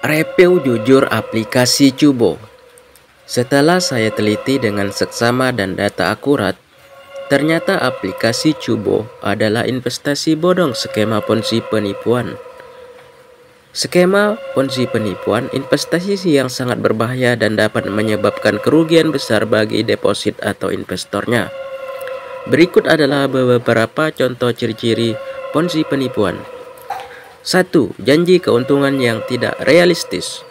Review jujur aplikasi Cubo. Setelah saya teliti dengan seksama dan data akurat, ternyata aplikasi Cubo adalah investasi bodong skema Ponzi penipuan. Skema Ponzi penipuan investasi yang sangat berbahaya dan dapat menyebabkan kerugian besar bagi deposit atau investornya. Berikut adalah beberapa contoh ciri-ciri Ponzi penipuan. 1. Janji keuntungan yang tidak realistis.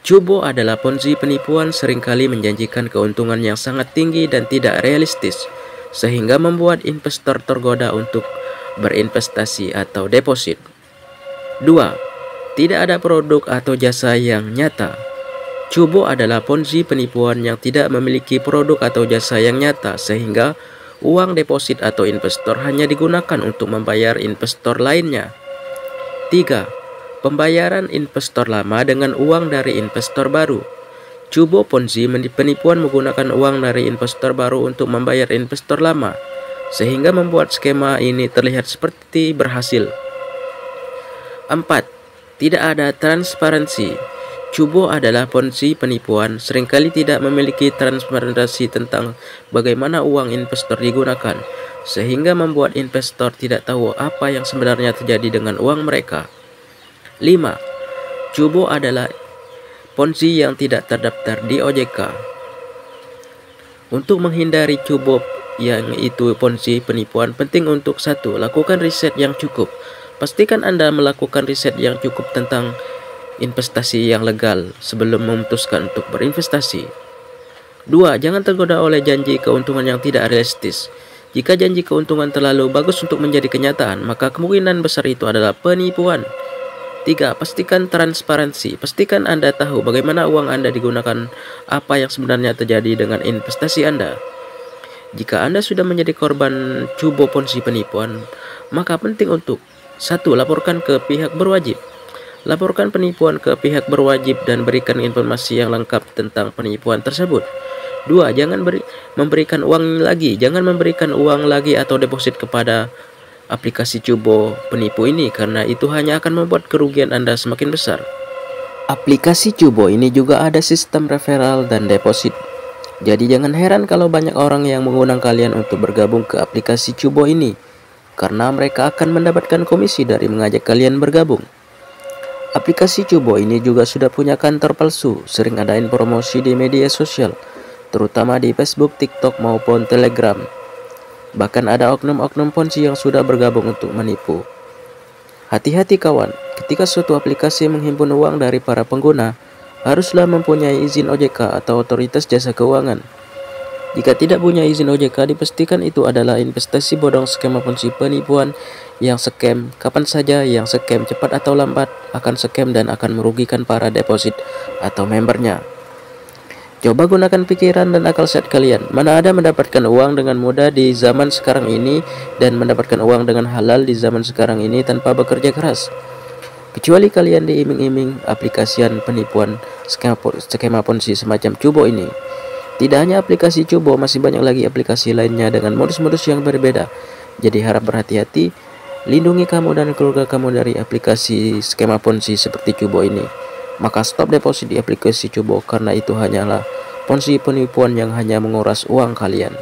Cubo adalah Ponzi penipuan seringkali menjanjikan keuntungan yang sangat tinggi dan tidak realistis, sehingga membuat investor tergoda untuk berinvestasi atau deposit. 2. Tidak ada produk atau jasa yang nyata. Cubo adalah Ponzi penipuan yang tidak memiliki produk atau jasa yang nyata, sehingga uang deposit atau investor hanya digunakan untuk membayar investor lainnya. 3. Pembayaran investor lama dengan uang dari investor baru. Cubo Ponzi penipuan menggunakan uang dari investor baru untuk membayar investor lama, sehingga membuat skema ini terlihat seperti berhasil. 4. Tidak ada transparansi. Cubo adalah Ponzi penipuan seringkali tidak memiliki transparansi tentang bagaimana uang investor digunakan, sehingga membuat investor tidak tahu apa yang sebenarnya terjadi dengan uang mereka. 5. Cubo adalah Ponzi yang tidak terdaftar di OJK. Untuk menghindari Cubo yang itu Ponzi penipuan, penting untuk 1. Lakukan riset yang cukup. Pastikan Anda melakukan riset yang cukup tentang investasi yang legal sebelum memutuskan untuk berinvestasi. 2. Jangan tergoda oleh janji keuntungan yang tidak realistis. Jika janji keuntungan terlalu bagus untuk menjadi kenyataan, maka kemungkinan besar itu adalah penipuan. 3. Pastikan transparansi. Pastikan Anda tahu bagaimana uang Anda digunakan, apa yang sebenarnya terjadi dengan investasi Anda. Jika Anda sudah menjadi korban Cubo Ponzi penipuan, maka penting untuk 1. Laporkan ke pihak berwajib. Laporkan penipuan ke pihak berwajib dan berikan informasi yang lengkap tentang penipuan tersebut. 2. Jangan memberikan uang lagi. Jangan memberikan uang lagi atau deposit kepada aplikasi Cubo penipu ini, karena itu hanya akan membuat kerugian Anda semakin besar. Aplikasi Cubo ini juga ada sistem referral dan deposit. Jadi jangan heran kalau banyak orang yang mengundang kalian untuk bergabung ke aplikasi Cubo ini, karena mereka akan mendapatkan komisi dari mengajak kalian bergabung. Aplikasi Cubo ini juga sudah punya kantor palsu, sering adain promosi di media sosial, terutama di Facebook, TikTok maupun Telegram. Bahkan ada oknum-oknum Ponzi yang sudah bergabung untuk menipu. Hati-hati kawan, ketika suatu aplikasi menghimpun uang dari para pengguna, haruslah mempunyai izin OJK atau otoritas jasa keuangan. Jika tidak punya izin OJK, dipastikan itu adalah investasi bodong skema Ponzi penipuan yang scam kapan saja, yang scam cepat atau lambat akan scam dan akan merugikan para deposit atau membernya. Coba gunakan pikiran dan akal sehat kalian. Mana ada mendapatkan uang dengan mudah di zaman sekarang ini dan mendapatkan uang dengan halal di zaman sekarang ini tanpa bekerja keras. Kecuali kalian diiming-iming aplikasian penipuan skema Ponzi semacam Cubo ini. Tidak hanya aplikasi Cubo, masih banyak lagi aplikasi lainnya dengan modus-modus yang berbeda. Jadi harap berhati-hati, lindungi kamu dan keluarga kamu dari aplikasi skema Ponzi seperti Cubo ini. Maka stop deposit di aplikasi Cubo, karena itu hanyalah Ponzi penipuan yang hanya menguras uang kalian.